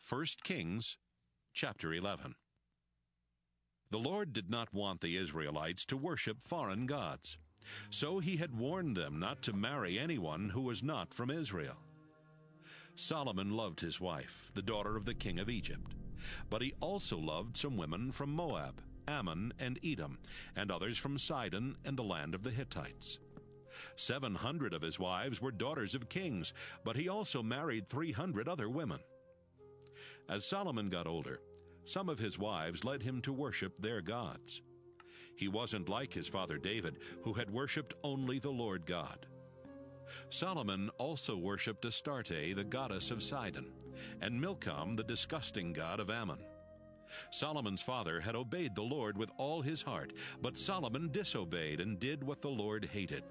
1 Kings chapter 11. The Lord did not want the Israelites to worship foreign gods, so he had warned them not to marry anyone who was not from Israel. Solomon loved his wife, the daughter of the king of Egypt, but he also loved some women from Moab, Ammon, and Edom, and others from Sidon and the land of the Hittites. 700 of his wives were daughters of kings, but he also married 300 other women. As Solomon got older, some of his wives led him to worship their gods. He wasn't like his father David, who had worshipped only the Lord God. Solomon also worshipped Astarte, the goddess of Sidon, and Milcom, the disgusting god of Ammon. Solomon's father had obeyed the Lord with all his heart, but Solomon disobeyed and did what the Lord hated.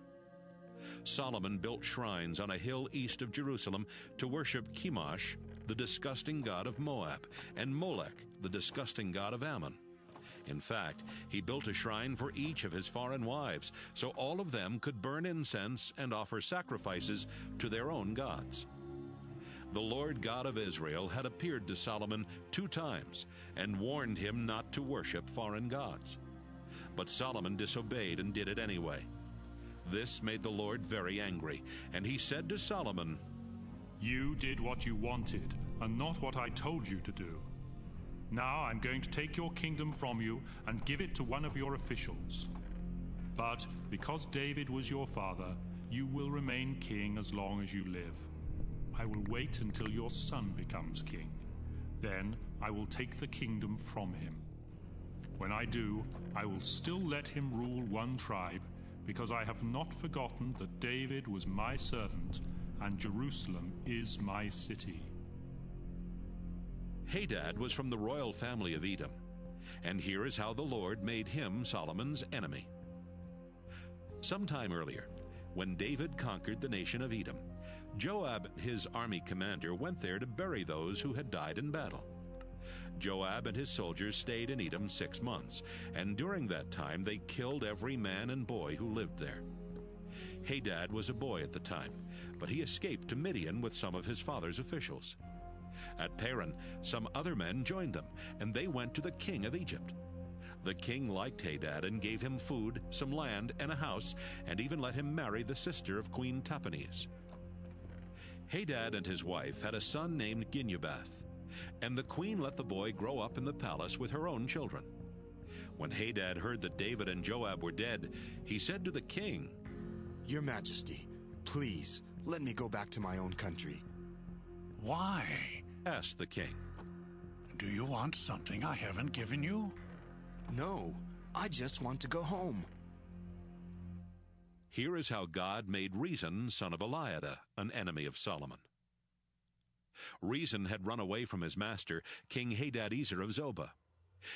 Solomon built shrines on a hill east of Jerusalem to worship Chemosh, the disgusting god of Moab, and Molech, the disgusting god of Ammon. In fact, he built a shrine for each of his foreign wives, so all of them could burn incense and offer sacrifices to their own gods. The Lord God of Israel had appeared to Solomon 2 times and warned him not to worship foreign gods. But Solomon disobeyed and did it anyway. This made the Lord very angry, and he said to Solomon, "You did what you wanted, and not what I told you to do. Now I'm going to take your kingdom from you and give it to one of your officials. But because David was your father, you will remain king as long as you live. I will wait until your son becomes king. Then I will take the kingdom from him. When I do, I will still let him rule one tribe, because I have not forgotten that David was my servant, and Jerusalem is my city." Hadad was from the royal family of Edom, and here is how the Lord made him Solomon's enemy. Sometime earlier, when David conquered the nation of Edom, Joab, his army commander, went there to bury those who had died in battle. Joab and his soldiers stayed in Edom 6 months, and during that time they killed every man and boy who lived there. Hadad was a boy at the time, but he escaped to Midian with some of his father's officials. At Paran, some other men joined them, and they went to the king of Egypt. The king liked Hadad and gave him food, some land, and a house, and even let him marry the sister of Queen Tahpenes. Hadad and his wife had a son named Ginubath, and the queen let the boy grow up in the palace with her own children. When Hadad heard that David and Joab were dead, he said to the king, "Your Majesty, please let me go back to my own country." "Why?" asked the king. "Do you want something I haven't given you?" "No, I just want to go home." Here is how God made Rezon, son of Eliada, an enemy of Solomon. Rezon had run away from his master, King Hadadezer of Zobah.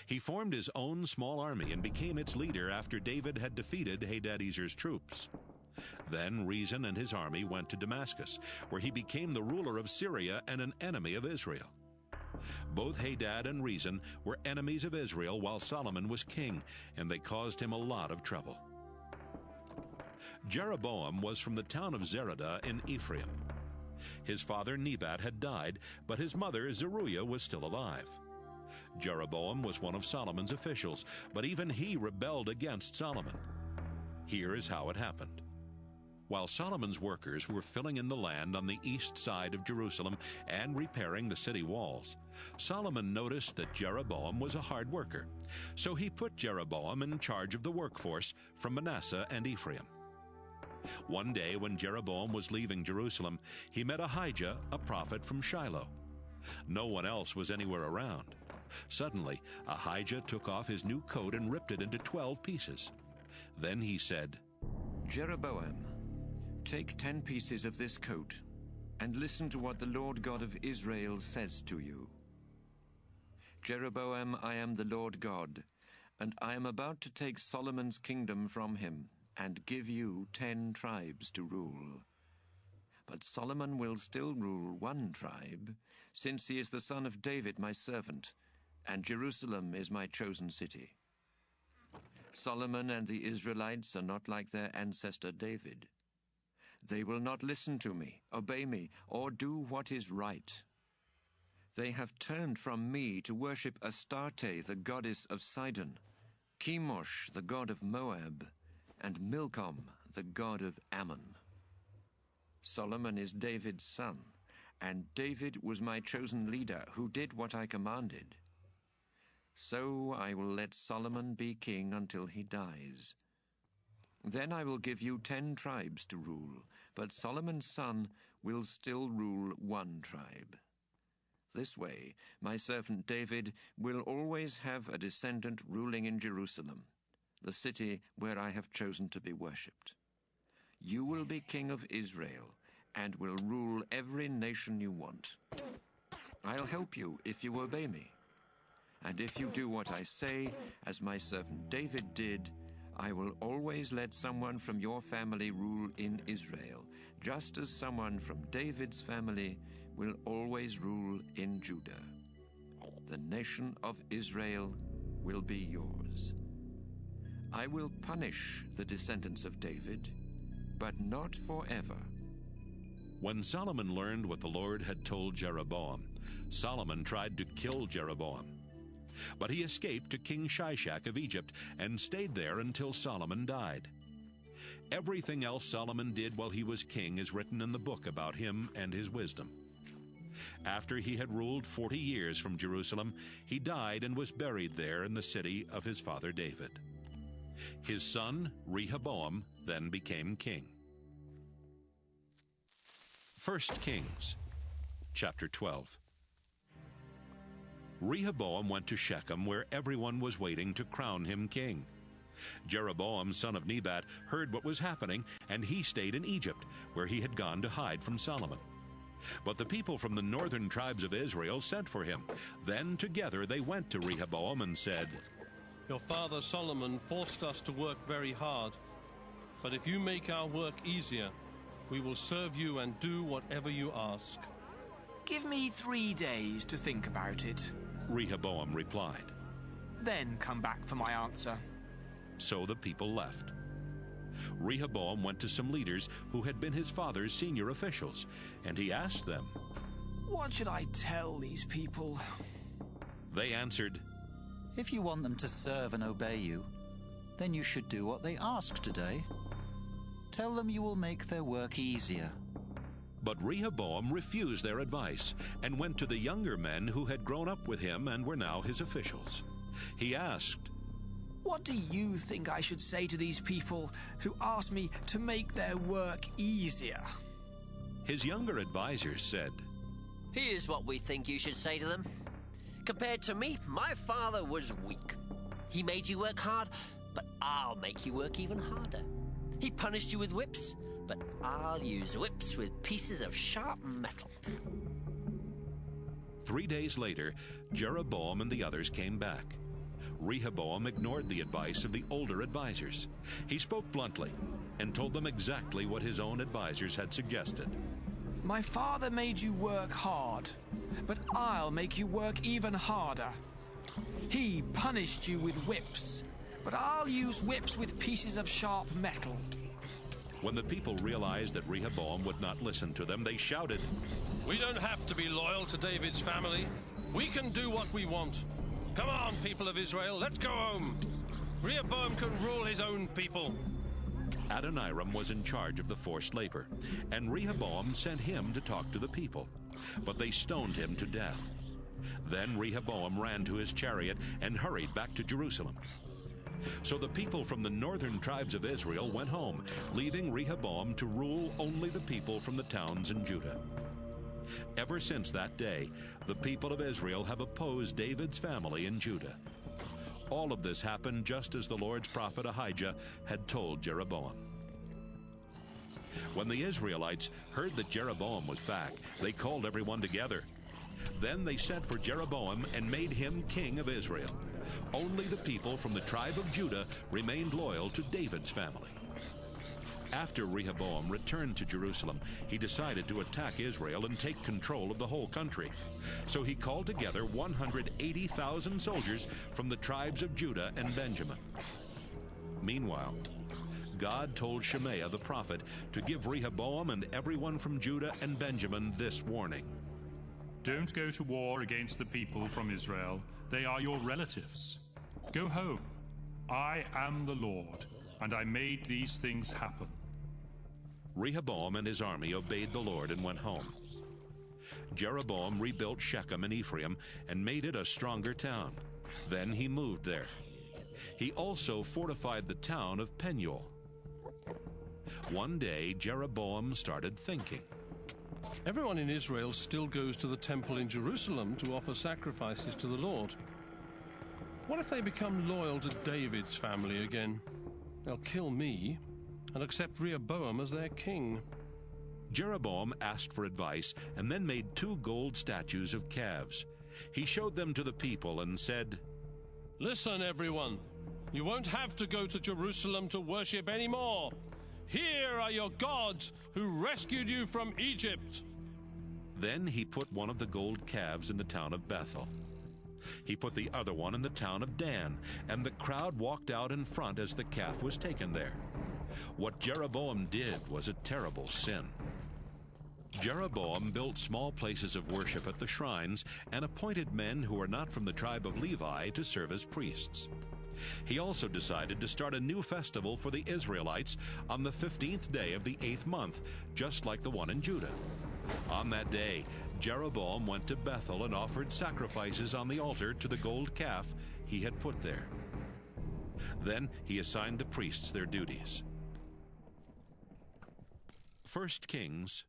He formed his own small army and became its leader after David had defeated Hadadezer's troops. Then Rezon and his army went to Damascus, where he became the ruler of Syria and an enemy of Israel. Both Hadad and Rezon were enemies of Israel while Solomon was king, and they caused him a lot of trouble. Jeroboam was from the town of Zeradah in Ephraim. His father Nebat had died, but his mother Zeruiah was still alive. Jeroboam was one of Solomon's officials, but even he rebelled against Solomon. Here is how it happened. While Solomon's workers were filling in the land on the east side of Jerusalem and repairing the city walls, Solomon noticed that Jeroboam was a hard worker, so he put Jeroboam in charge of the workforce from Manasseh and Ephraim. One day when Jeroboam was leaving Jerusalem, he met Ahijah, a prophet from Shiloh. No one else was anywhere around. Suddenly, Ahijah took off his new coat and ripped it into 12 pieces. Then he said, "Jeroboam, take 10 pieces of this coat, and listen to what the Lord God of Israel says to you. Jeroboam, I am the Lord God, and I am about to take Solomon's kingdom from him, and give you 10 tribes to rule. But Solomon will still rule 1 tribe, since he is the son of David my servant, and Jerusalem is my chosen city. Solomon and the Israelites are not like their ancestor David. They will not listen to me, obey me, or do what is right. They have turned from me to worship Astarte, the goddess of Sidon, Chemosh, the god of Moab, and Milcom, the god of Ammon. Solomon is David's son, and David was my chosen leader who did what I commanded. So I will let Solomon be king until he dies. Then I will give you 10 tribes to rule, but Solomon's son will still rule 1 tribe. This way, my servant David will always have a descendant ruling in Jerusalem, the city where I have chosen to be worshipped. You will be king of Israel and will rule every nation you want. I'll help you if you obey me. And if you do what I say, as my servant David did, I will always let someone from your family rule in Israel, just as someone from David's family will always rule in Judah. The nation of Israel will be yours. I will punish the descendants of David, but not forever. When Solomon learned what the Lord had told Jeroboam, Solomon tried to kill Jeroboam. But he escaped to King Shishak of Egypt and stayed there until Solomon died. Everything else Solomon did while he was king is written in the book about him and his wisdom. After he had ruled 40 years from Jerusalem, he died and was buried there in the city of his father David. His son Rehoboam then became king. 1 Kings, chapter 12. Rehoboam went to Shechem, where everyone was waiting to crown him king. Jeroboam, son of Nebat, heard what was happening, and he stayed in Egypt, where he had gone to hide from Solomon. But the people from the northern tribes of Israel sent for him. Then together they went to Rehoboam and said, Your father Solomon forced us to work very hard, but if you make our work easier, we will serve you and do whatever you ask. Give me 3 days to think about it, Rehoboam replied. then come back for my answer. So the people left. Rehoboam went to some leaders who had been his father's senior officials, and he asked them, What should I tell these people? They answered, If you want them to serve and obey you, then you should do what they ask today. Tell them you will make their work easier. But Rehoboam refused their advice and went to the younger men who had grown up with him and were now his officials. He asked, What do you think I should say to these people who ask me to make their work easier? His younger advisers said, Here's what we think you should say to them. Compared to me, my father was weak. He made you work hard, but I'll make you work even harder. He punished you with whips, but I'll use whips with pieces of sharp metal. 3 days later, Jeroboam and the others came back. Rehoboam ignored the advice of the older advisers. He spoke bluntly and told them exactly what his own advisers had suggested. My father made you work hard, but I'll make you work even harder. He punished you with whips, but I'll use whips with pieces of sharp metal. When the people realized that Rehoboam would not listen to them, they shouted, We don't have to be loyal to David's family. We can do what we want. Come on, people of Israel, let's go home. Rehoboam can rule his own people. Adoniram was in charge of the forced labor, and Rehoboam sent him to talk to the people. But they stoned him to death. Then Rehoboam ran to his chariot and hurried back to Jerusalem. So the people from the northern tribes of Israel went home, leaving Rehoboam to rule only the people from the towns in Judah. Ever since that day, the people of Israel have opposed David's family in Judah. All of this happened just as the Lord's prophet Ahijah had told Jeroboam. When the Israelites heard that Jeroboam was back, they called everyone together. Then they sent for Jeroboam and made him king of Israel. Only the people from the tribe of Judah remained loyal to David's family. After Rehoboam returned to Jerusalem, he decided to attack Israel and take control of the whole country. So he called together 180,000 soldiers from the tribes of Judah and Benjamin. Meanwhile, God told Shemaiah the prophet to give Rehoboam and everyone from Judah and Benjamin this warning. Don't go to war against the people from Israel. They are your relatives. Go home. I am the Lord, and I made these things happen." Rehoboam and his army obeyed the Lord and went home. Jeroboam rebuilt Shechem in Ephraim and made it a stronger town. Then he moved there. He also fortified the town of Penuel. One day, Jeroboam started thinking. Everyone in Israel still goes to the temple in Jerusalem to offer sacrifices to the Lord. What if they become loyal to David's family again? They'll kill me and accept Rehoboam as their king. Jeroboam asked for advice and then made 2 gold statues of calves. He showed them to the people and said, "Listen, everyone. You won't have to go to Jerusalem to worship anymore. Here are your gods who rescued you from Egypt." Then he put one of the gold calves in the town of Bethel. He put the other one in the town of Dan, and the crowd walked out in front as the calf was taken there. What Jeroboam did was a terrible sin. Jeroboam built small places of worship at the shrines and appointed men who were not from the tribe of Levi to serve as priests. He also decided to start a new festival for the Israelites on the 15th day of the 8th month, just like the one in Judah. On that day, Jeroboam went to Bethel and offered sacrifices on the altar to the gold calf he had put there. Then he assigned the priests their duties. 1 Kings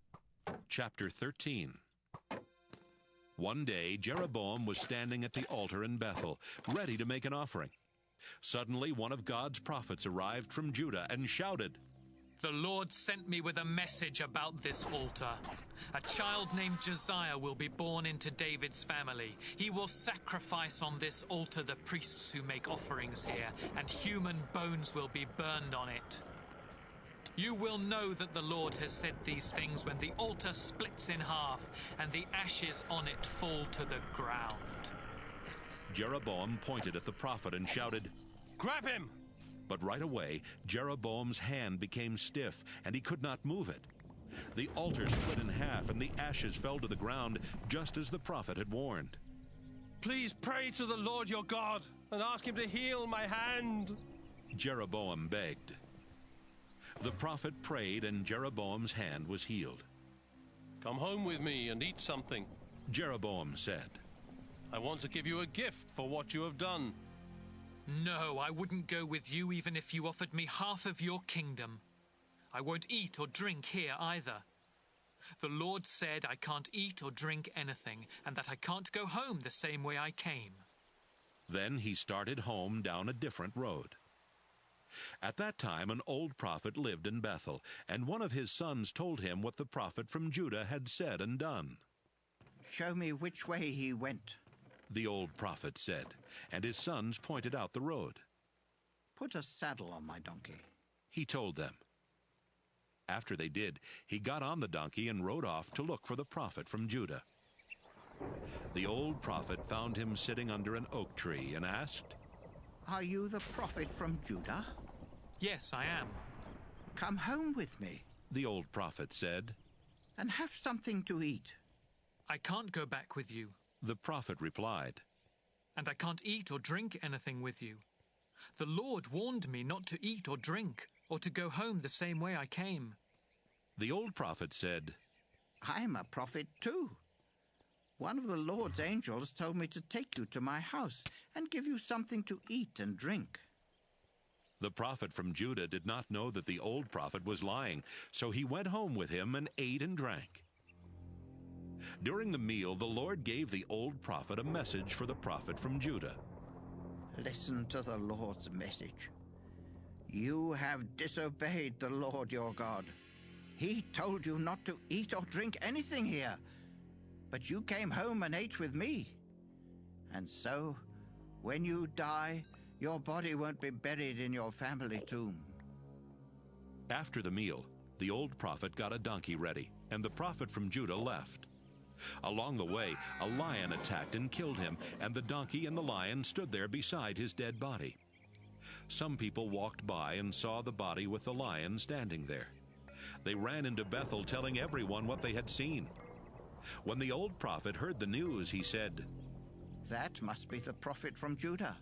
chapter 13. One day Jeroboam was standing at the altar in Bethel, ready to make an offering. Suddenly one of God's prophets arrived from Judah and shouted, "The Lord sent me with a message about this altar. A child named Josiah will be born into David's family. He will sacrifice on this altar the priests who make offerings here, and human bones will be burned on it. You will know that the Lord has said these things when the altar splits in half and the ashes on it fall to the ground." Jeroboam pointed at the prophet and shouted, "Grab him!" But right away, Jeroboam's hand became stiff, and he could not move it. The altar split in half, and the ashes fell to the ground, just as the prophet had warned. "Please pray to the Lord your God and ask him to heal my hand," Jeroboam begged. The prophet prayed, and Jeroboam's hand was healed. "Come home with me and eat something," Jeroboam said. "I want to give you a gift for what you have done." "No, I wouldn't go with you even if you offered me half of your kingdom. I won't eat or drink here either. The Lord said I can't eat or drink anything, and that I can't go home the same way I came." Then he started home down a different road. At that time an old prophet lived in Bethel, and one of his sons told him what the prophet from Judah had said and done. "Show me which way he went," the old prophet said, and his sons pointed out the road. "Put a saddle on my donkey," he told them. After they did, he got on the donkey and rode off to look for the prophet from Judah. The old prophet found him sitting under an oak tree and asked, "Are you the prophet from Judah?" "Yes, I am." "Come home with me," the old prophet said, "and have something to eat." "I can't go back with you," the prophet replied, "and I can't eat or drink anything with you. The Lord warned me not to eat or drink, or to go home the same way I came." The old prophet said, "I'm a prophet too. One of the Lord's angels told me to take you to my house and give you something to eat and drink." The prophet from Judah did not know that the old prophet was lying, so he went home with him and ate and drank. During the meal, the Lord gave the old prophet a message for the prophet from Judah. "Listen to the Lord's message. You have disobeyed the Lord your God. He told you not to eat or drink anything here, but you came home and ate with me. And so, when you die, your body won't be buried in your family tomb." After the meal, the old prophet got a donkey ready, and the prophet from Judah left. Along the way, a lion attacked and killed him, and the donkey and the lion stood there beside his dead body. Some people walked by and saw the body with the lion standing there. They ran into Bethel, telling everyone what they had seen. When the old prophet heard the news, he said, "That must be the prophet from Judah.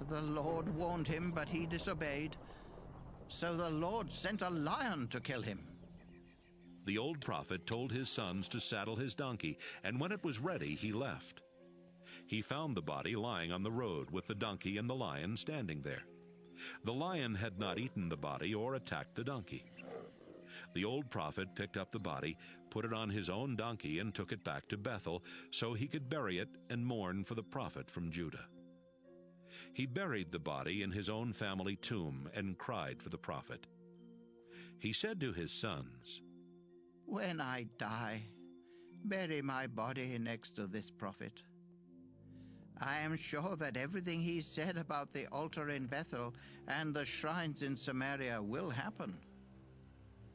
The Lord warned him, but he disobeyed. So the Lord sent a lion to kill him." The old prophet told his sons to saddle his donkey, and when it was ready, he left. He found the body lying on the road with the donkey and the lion standing there. The lion had not eaten the body or attacked the donkey. The old prophet picked up the body, put it on his own donkey, and took it back to Bethel so he could bury it and mourn for the prophet from Judah. He buried the body in his own family tomb and cried for the prophet. He said to his sons, "When I die, bury my body next to this prophet. I am sure that everything he said about the altar in Bethel and the shrines in Samaria will happen."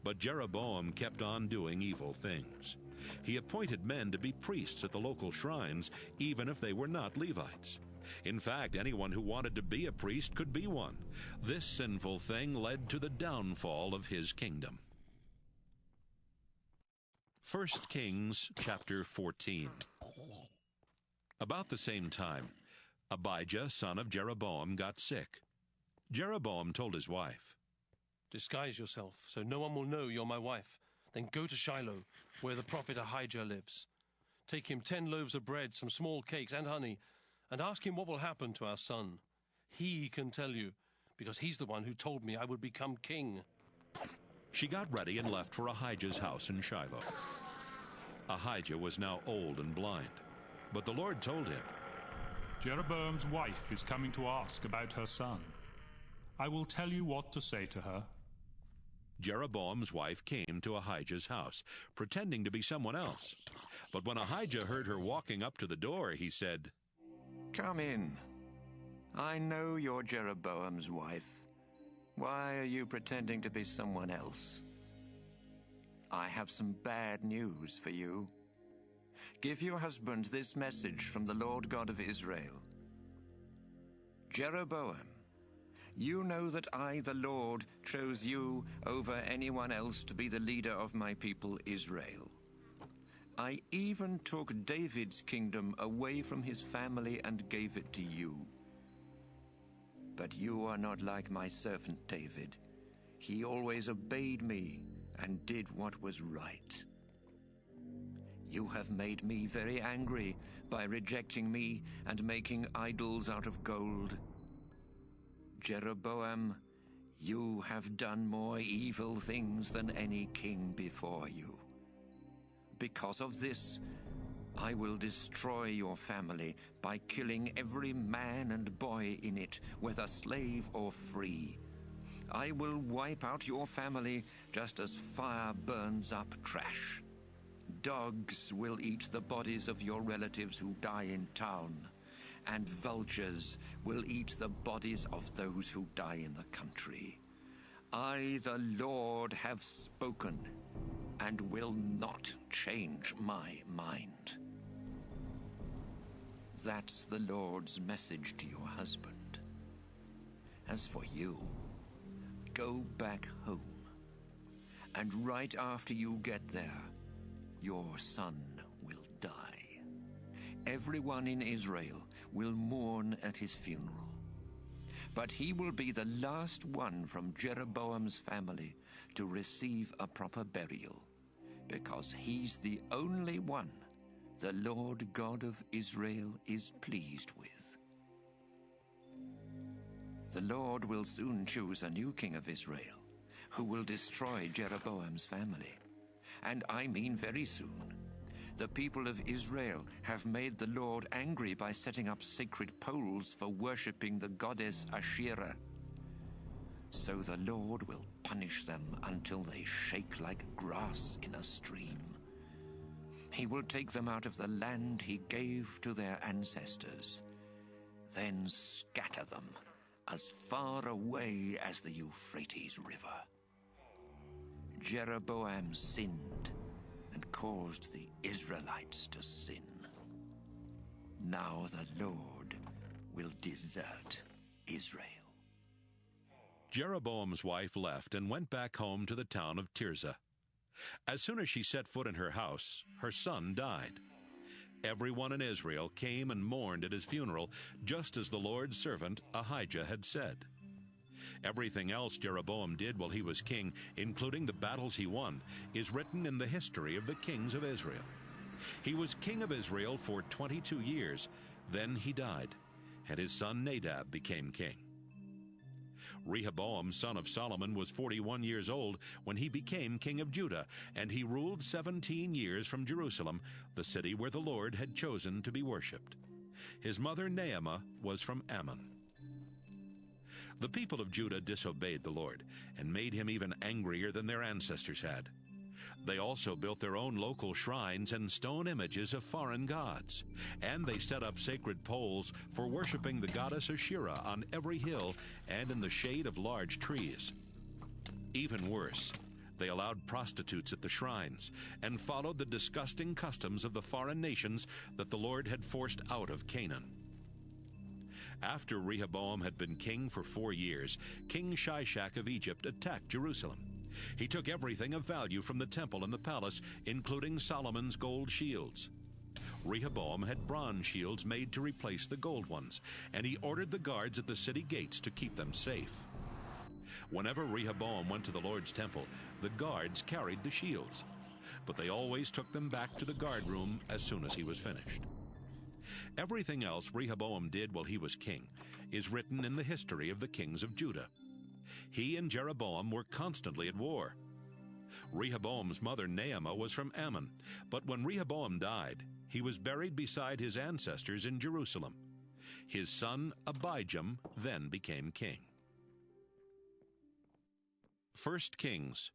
But Jeroboam kept on doing evil things. He appointed men to be priests at the local shrines, even if they were not Levites. In fact, anyone who wanted to be a priest could be one. This sinful thing led to the downfall of his kingdom. 1 Kings chapter 14. About the same time, Abijah, son of Jeroboam, got sick. Jeroboam told his wife, "Disguise yourself, so no one will know you're my wife. Then go to Shiloh, where the prophet Ahijah lives. Take him 10 loaves of bread, some small cakes, and honey, and ask him what will happen to our son. He can tell you, because he's the one who told me I would become king." She got ready and left for Ahijah's house in Shiloh. Ahijah was now old and blind, but the Lord told him, Jeroboam's wife is coming to ask about her son. I will tell you what to say to her. Jeroboam's wife came to Ahijah's house, pretending to be someone else. But when Ahijah heard her walking up to the door, he said, "Come in. I know you're Jeroboam's wife. Why are you pretending to be someone else? I have some bad news for you. Give your husband this message from the Lord God of Israel. Jeroboam, you know that I, the Lord, chose you over anyone else to be the leader of my people Israel. I even took David's kingdom away from his family and gave it to you. But you are not like my servant David. He always obeyed me and did what was right. You have made me very angry by rejecting me and making idols out of gold. Jeroboam, you have done more evil things than any king before you. Because of this, I will destroy your family by killing every man and boy in it, whether slave or free. I will wipe out your family just as fire burns up trash. Dogs will eat the bodies of your relatives who die in town, and vultures will eat the bodies of those who die in the country. I, the Lord, have spoken and will not change my mind." That's the Lord's message to your husband. As for you, go back home, and right after you get there, your son will die. Everyone in Israel will mourn at his funeral. But he will be the last one from Jeroboam's family to receive a proper burial, because he's the only one the Lord God of Israel is pleased with. The Lord will soon choose a new king of Israel, who will destroy Jeroboam's family. And I mean very soon. The people of Israel have made the Lord angry by setting up sacred poles for worshipping the goddess Asherah. So the Lord will punish them until they shake like grass in a stream. He will take them out of the land he gave to their ancestors, then scatter them as far away as the Euphrates River. Jeroboam sinned and caused the Israelites to sin. Now the Lord will desert Israel. Jeroboam's wife left and went back home to the town of Tirzah. As soon as she set foot in her house, her son died. Everyone in Israel came and mourned at his funeral, just as the Lord's servant Ahijah had said. Everything else Jeroboam did while he was king, including the battles he won, is written in the history of the kings of Israel. He was king of Israel for 22 years. Then he died, and his son Nadab became king. Rehoboam, son of Solomon, was 41 years old when he became king of Judah, and he ruled 17 years from Jerusalem, the city where the Lord had chosen to be worshipped. His mother Naamah was from Ammon. The people of Judah disobeyed the Lord and made him even angrier than their ancestors had. They also built their own local shrines and stone images of foreign gods, and they set up sacred poles for worshiping the goddess Asherah on every hill and in the shade of large trees. Even worse, they allowed prostitutes at the shrines and followed the disgusting customs of the foreign nations that the Lord had forced out of Canaan. After Rehoboam had been king for 4 years, King Shishak of Egypt attacked Jerusalem. He took everything of value from the temple and the palace, including Solomon's gold shields. Rehoboam had bronze shields made to replace the gold ones, and he ordered the guards at the city gates to keep them safe. Whenever Rehoboam went to the Lord's temple, the guards carried the shields, but they always took them back to the guard room as soon as he was finished. Everything else Rehoboam did while he was king is written in the history of the kings of Judah. He and Jeroboam were constantly at war. Rehoboam's mother Naamah was from Ammon, but when Rehoboam died, he was buried beside his ancestors in Jerusalem. His son Abijam then became king. 1 Kings,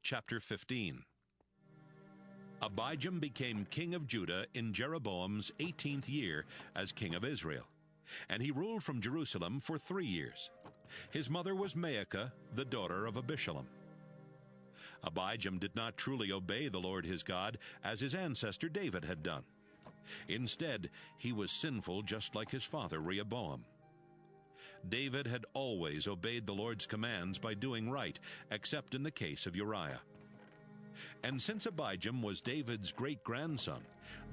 chapter 15. Abijam became king of Judah in Jeroboam's 18th year as king of Israel, and he ruled from Jerusalem for 3 years. His mother was Maacah, the daughter of Abishalom. Abijam did not truly obey the Lord his God as his ancestor David had done. Instead, he was sinful just like his father Rehoboam. David had always obeyed the Lord's commands by doing right, except in the case of Uriah. And since Abijam was David's great-grandson,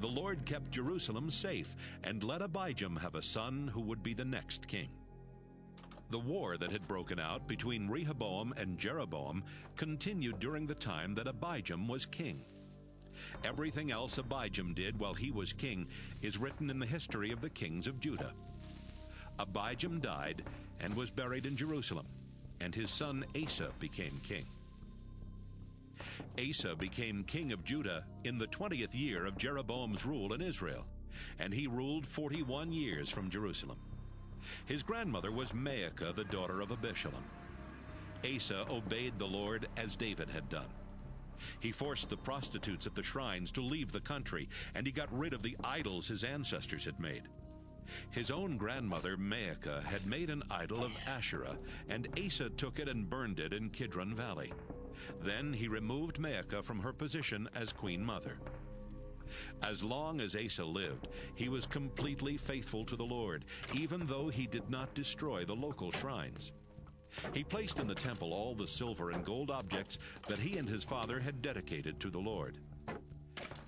the Lord kept Jerusalem safe and let Abijam have a son who would be the next king. The war that had broken out between Rehoboam and Jeroboam continued during the time that Abijam was king. Everything else Abijam did while he was king is written in the history of the kings of Judah. Abijam died and was buried in Jerusalem, and his son Asa became king. Asa became king of Judah in the 20th year of Jeroboam's rule in Israel, and he ruled 41 years from Jerusalem. His grandmother was Maacah, the daughter of Abishalom. Asa obeyed the Lord as David had done. He forced the prostitutes at the shrines to leave the country, and he got rid of the idols his ancestors had made. His own grandmother, Maacah, had made an idol of Asherah, and Asa took it and burned it in Kidron Valley. Then he removed Maacah from her position as queen mother. As long as Asa lived, he was completely faithful to the Lord, even though he did not destroy the local shrines. He placed in the temple all the silver and gold objects that he and his father had dedicated to the Lord.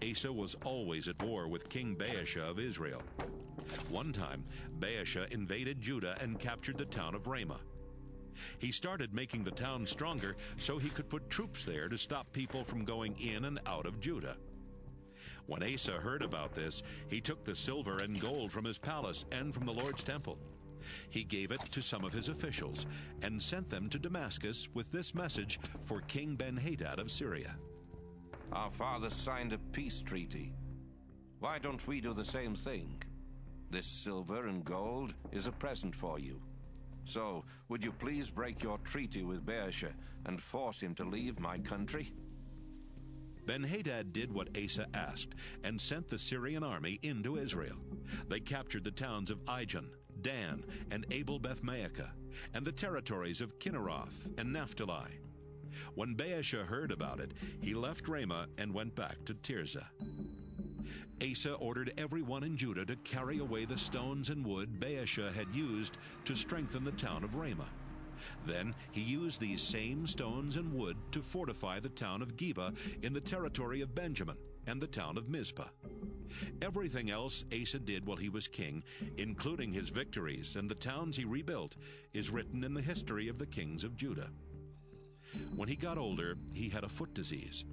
Asa was always at war with King Baasha of Israel. One time, Baasha invaded Judah and captured the town of Ramah. He started making the town stronger so he could put troops there to stop people from going in and out of Judah. When Asa heard about this, he took the silver and gold from his palace and from the Lord's temple. He gave it to some of his officials and sent them to Damascus with this message for King Ben-Hadad of Syria. Our father signed a peace treaty. Why don't we do the same thing? This silver and gold is a present for you. So, would you please break your treaty with Baasha and force him to leave my country? Ben-Hadad did what Asa asked and sent the Syrian army into Israel. They captured the towns of Ijon, Dan, and Abel-Beth-Maacah, and the territories of Kinneroth and Naphtali. When Baasha heard about it, he left Ramah and went back to Tirzah. Asa ordered everyone in Judah to carry away the stones and wood Baasha had used to strengthen the town of Ramah. Then he used these same stones and wood to fortify the town of Geba in the territory of Benjamin and the town of Mizpah. Everything else Asa did while he was king, including his victories and the towns he rebuilt, is written in the history of the kings of Judah. When he got older, he had a foot disease.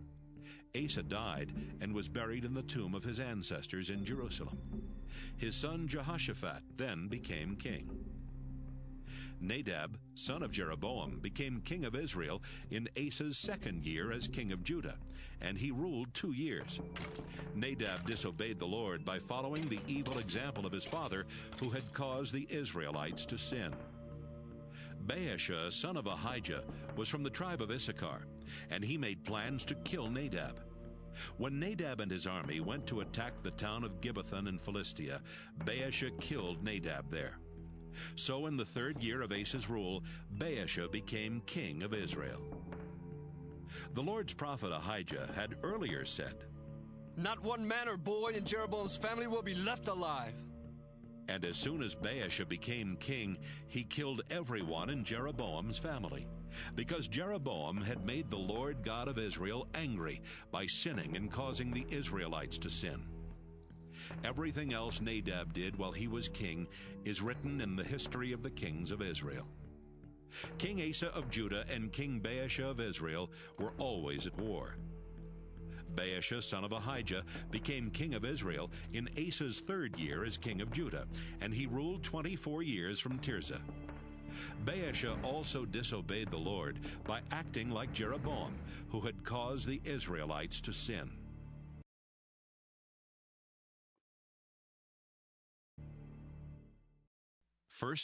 Asa died and was buried in the tomb of his ancestors in Jerusalem. His son Jehoshaphat then became king. Nadab, son of Jeroboam, became king of Israel in Asa's second year as king of Judah, and he ruled 2 years. Nadab disobeyed the Lord by following the evil example of his father, who had caused the Israelites to sin. Baasha, son of Ahijah, was from the tribe of Issachar, and he made plans to kill Nadab. When Nadab and his army went to attack the town of Gibbethon in Philistia, Baasha killed Nadab there. So in the 3rd year of Asa's rule, Baasha became king of Israel. The Lord's prophet Ahijah had earlier said, "Not one man or boy in Jeroboam's family will be left alive." And as soon as Baasha became king, he killed everyone in Jeroboam's family, because Jeroboam had made the Lord God of Israel angry by sinning and causing the Israelites to sin. Everything else Nadab did while he was king is written in the history of the kings of Israel. King Asa of Judah and King Baasha of Israel were always at war. Baasha, son of Ahijah, became king of Israel in Asa's 3rd year as king of Judah, and he ruled 24 years from Tirzah. Baasha also disobeyed the Lord by acting like Jeroboam, who had caused the Israelites to sin. 1